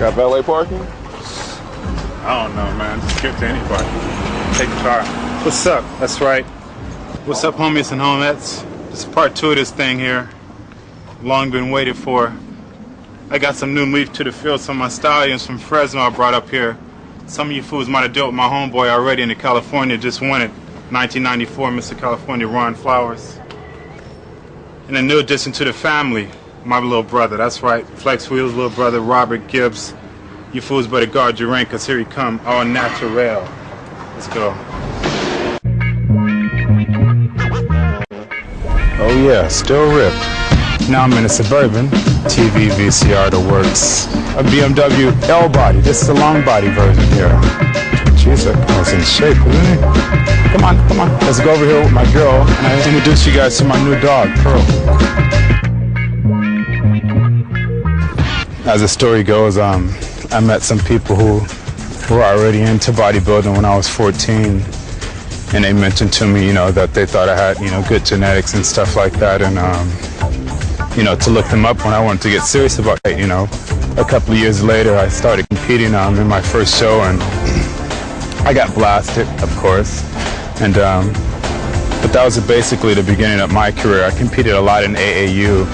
Got valet parking? I don't know, man. Just give it to anybody. Take a car. What's up? That's right. What's up, homies and homettes? This is part 2 of this thing here. Long been waited for. I got some new leaf to the field. Some of my stallions from Fresno I brought up here. Some of you fools might have dealt with my homeboy already in the California. Just won it. 1994, Mr. California, Ron Flowers. And a new addition to the family, my little brother. That's right. Flex Wheels' little brother, Robert Gibbs. You fools better guard your rank, because here he come, all natural. Let's go. Oh yeah, still ripped. Now I'm in a Suburban, TV, VCR, the works. A BMW L-body. This is a long body version here. Jeez, I was in shape, isn't he? Come on, come on. Let's go over here with my girl, and I introduce you guys to my new dog, Pearl. As the story goes, I met some people who were already into bodybuilding when I was 14. And they mentioned to me, you know, that they thought I had, you know, good genetics and stuff like that. And, you know, to look them up when I wanted to get serious about it, you know. A couple of years later, I started competing in my first show, and I got blasted, of course. And, but that was basically the beginning of my career. I competed a lot in AAU.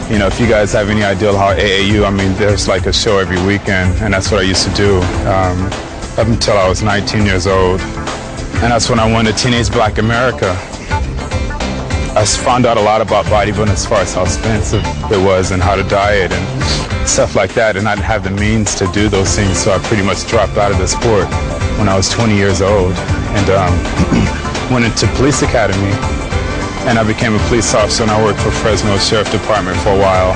You know, if you guys have any idea how AAU, I mean, there's like a show every weekend, and that's what I used to do up until I was 19 years old. And that's when I won the Teenage Black America. I found out a lot about bodybuilding as far as how expensive it was and how to diet and stuff like that, and I didn't have the means to do those things, so I pretty much dropped out of the sport when I was 20 years old, and went into police academy, and I became a police officer, and I worked for Fresno Sheriff Department for a while.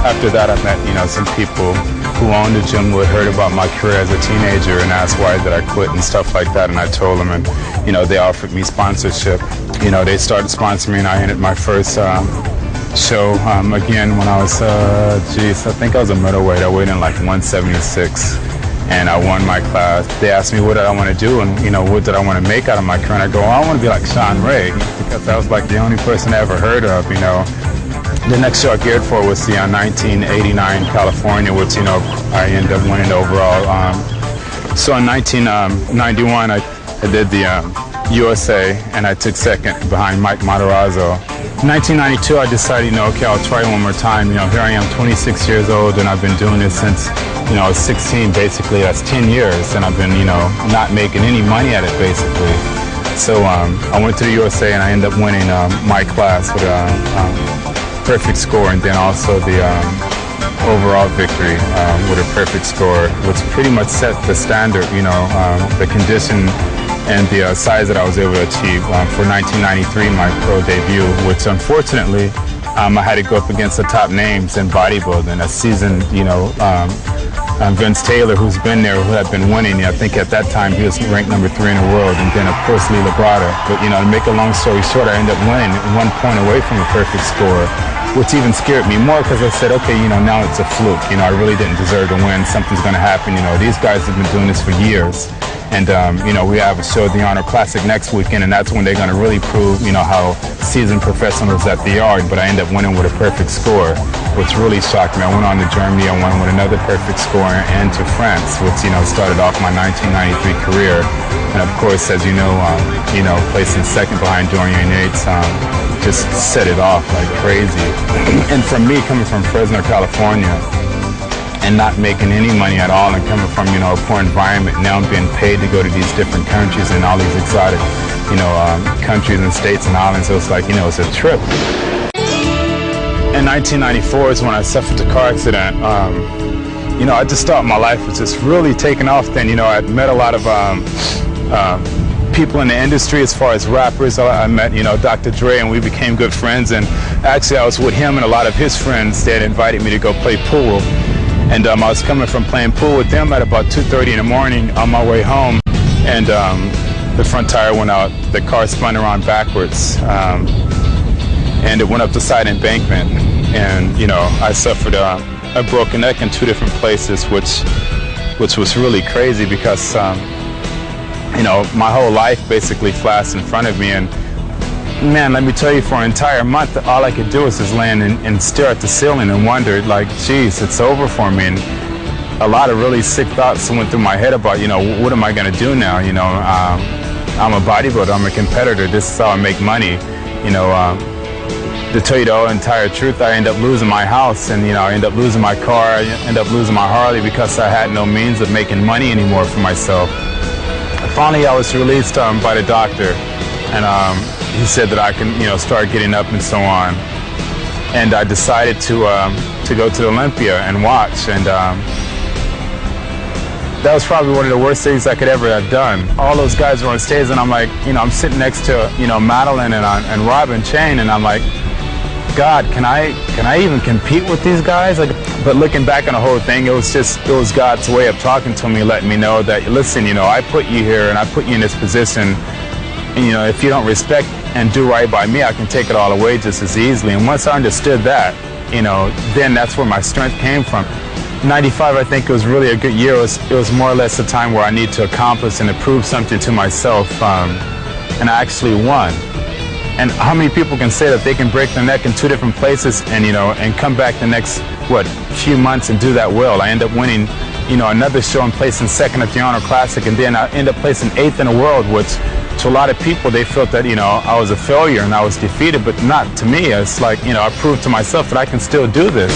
After that, I met, you know, some people who owned a gym who had heard about my career as a teenager and asked why did I quit and stuff like that, and I told them, and, you know, they offered me sponsorship. You know, they started sponsoring me, and I entered my first show again when I was, geez, I think I was a middleweight. I weighed in like 176. And I won my class. They asked me what did I want to do, and, you know, what did I want to make out of my career. And I go, well, I want to be like Sean Ray, because that was like the only person I ever heard of, you know. The next show I geared for was the 1989 California, which, you know, I ended up winning overall. So in 1991, I did the USA, and I took second behind Mike Matarazzo. In 1992, I decided, you know, okay, I'll try one more time. You know, here I am, 26 years old, and I've been doing this since, you know, I was 16, basically. That's 10 years, and I've been, you know, not making any money at it, basically. So I went to the USA, and I ended up winning my class with a perfect score, and then also the overall victory with a perfect score, which pretty much set the standard, you know, the condition and the size that I was able to achieve for 1993, my pro debut, which unfortunately I had to go up against the top names in bodybuilding, a seasoned, you know, Vince Taylor, who's been there, who had been winning. I think at that time he was ranked number 3 in the world, and then of course Lee Labrada. But, you know, to make a long story short, I ended up winning 1 point away from a perfect score, which even scared me more, because I said, okay, you know, now it's a fluke. You know, I really didn't deserve to win. Something's going to happen. You know, these guys have been doing this for years. And, you know, we have a show, the Honor Classic, next weekend, and that's when they're going to really prove, you know, how seasoned professionals that they are. But I ended up winning with a perfect score, which really shocked me. I went on to Germany, I won with another perfect score, and to France, which, you know, started off my 1993 career. And, of course, as you know, placing second behind Dorian Yates, just set it off like crazy. And for me, coming from Fresno, California, and not making any money at all, and coming from, you know, a poor environment, now I'm being paid to go to these different countries and all these exotic, you know, countries and states and islands. So it's like, you know, it's a trip. In 1994 is when I suffered a car accident. You know, I just thought my life was just really taking off then. You know, I'd met a lot of people in the industry as far as rappers. I met, you know, Dr. Dre, and we became good friends. And actually, I was with him and a lot of his friends that invited me to go play pool. And I was coming from playing pool with them at about 2:30 in the morning on my way home, and the front tire went out. The car spun around backwards, and it went up the side embankment. And, you know, I suffered a broken neck in 2 different places, which was really crazy, because, you know, my whole life basically flashed in front of me, and man, let me tell you, for an entire month, all I could do was just land and stare at the ceiling and wonder, like, geez, it's over for me. And a lot of really sick thoughts went through my head about, you know, what am I going to do now? You know, I'm a bodybuilder, I'm a competitor, this is how I make money. You know, to tell you the entire truth, I end up losing my house, and, you know, I end up losing my car, I end up losing my Harley because I had no means of making money anymore for myself. Finally, I was released by the doctor, and he said that I can, you know, start getting up and so on. And I decided to go to Olympia and watch, and that was probably one of the worst things I could ever have done. All those guys were on stage, and I'm like, you know, I'm sitting next to, you know, Madeline and Robin Chain, and I'm like, God, can I even compete with these guys? Like, but looking back on the whole thing, it was God's way of talking to me, letting me know that, listen, you know, I put you here and I put you in this position, and, you know, if you don't respect and do right by me, I can take it all away just as easily. And once I understood that, you know, then that's where my strength came from. 95, I think, it was really a good year. It was more or less a time where I need to accomplish and to prove something to myself, and I actually won. And how many people can say that they can break their neck in 2 different places and, you know, and come back the next, what, few months and do that well? I end up winning, you know, another show and placing 2nd at the Honor Classic, and then I end up placing 8th in the world, which to a lot of people, they felt that, you know, I was a failure and I was defeated, but not to me. It's like, you know, I proved to myself that I can still do this.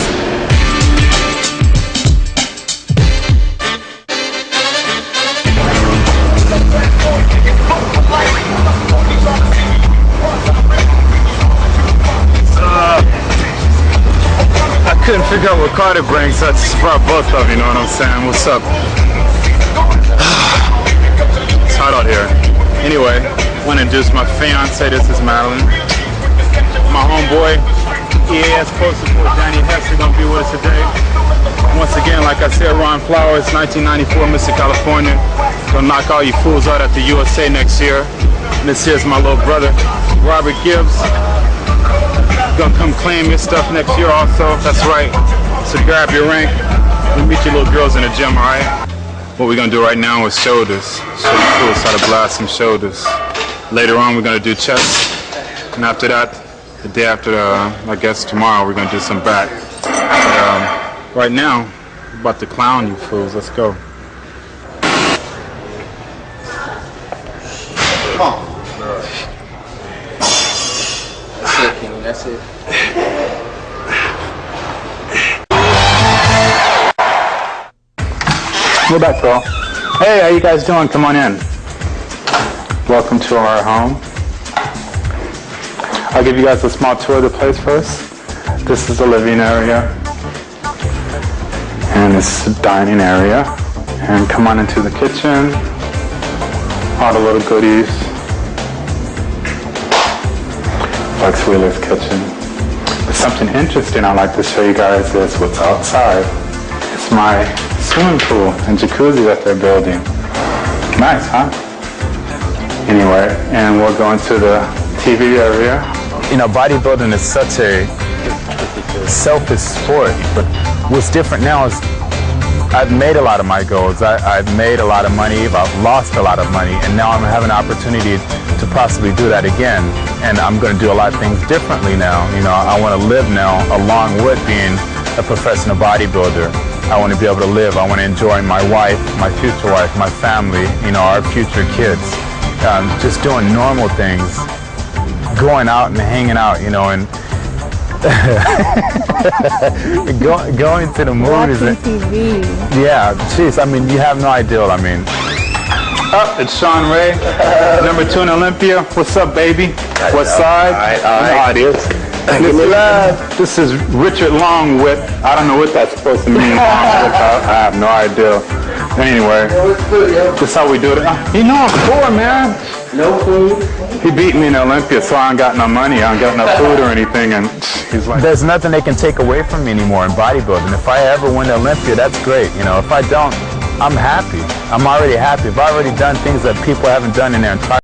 Couldn't figure out what car to bring, so I just brought both of you, know what I'm saying? What's up? It's hot out here. Anyway, I want to introduce my fiance. This is Madeline. My homeboy, EAS Post Support, Danny Hess, is going to be with us today. Once again, like I said, Ron Flowers, 1994, Mr. California. Gonna knock all you fools out at the USA next year. And this here's my little brother, Robert Gibbs. Gonna come claim your stuff next year also. That's right. So grab your rank. We'll meet you little girls in the gym, alright? What we're gonna do right now is shoulders. Show you fools how to blast some shoulders. Later on we're gonna do chest. And after that, the day after, I guess tomorrow, we're gonna do some back. But, right now, I'm about to clown you fools. Let's go. Come on. That's it, King. That's it. Go back, girl. Hey, how you guys doing? Come on in. Welcome to our home. I'll give you guys a small tour of the place first. This is the living area. And this is the dining area. And come on into the kitchen. All the little goodies. Flex Wheeler's kitchen. But something interesting I'd like to show you guys is what's outside. It's my swimming pool and jacuzzi that they're building. Nice, huh? Anyway, and we'll go into the TV area. You know, bodybuilding is such a selfish sport, but what's different now is I've made a lot of my goals. I've made a lot of money, I've lost a lot of money, and now I'm having an opportunity to possibly do that again. And I'm going to do a lot of things differently now. You know, I want to live now along with being a professional bodybuilder. I want to be able to live. I want to enjoy my wife, my future wife, my family, you know, our future kids. Just doing normal things, going out and hanging out, you know, and going to the movies. Watching TV. Yeah, jeez, I mean, you have no idea what I mean. Oh, it's Sean Ray, number 2 in Olympia. What's up, baby? What side? All right. You know how it is. This is Richard Longwit. I don't know what that's supposed to mean. I have no idea. Anyway, this is how we do it. You know I'm poor, man. No food. He beat me in Olympia, so I ain't got no money. I ain't got no food or anything. And he's like, there's nothing they can take away from me anymore in bodybuilding. If I ever win Olympia, that's great. You know, if I don't, I'm happy. I'm already happy. I've already done things that people haven't done in their entire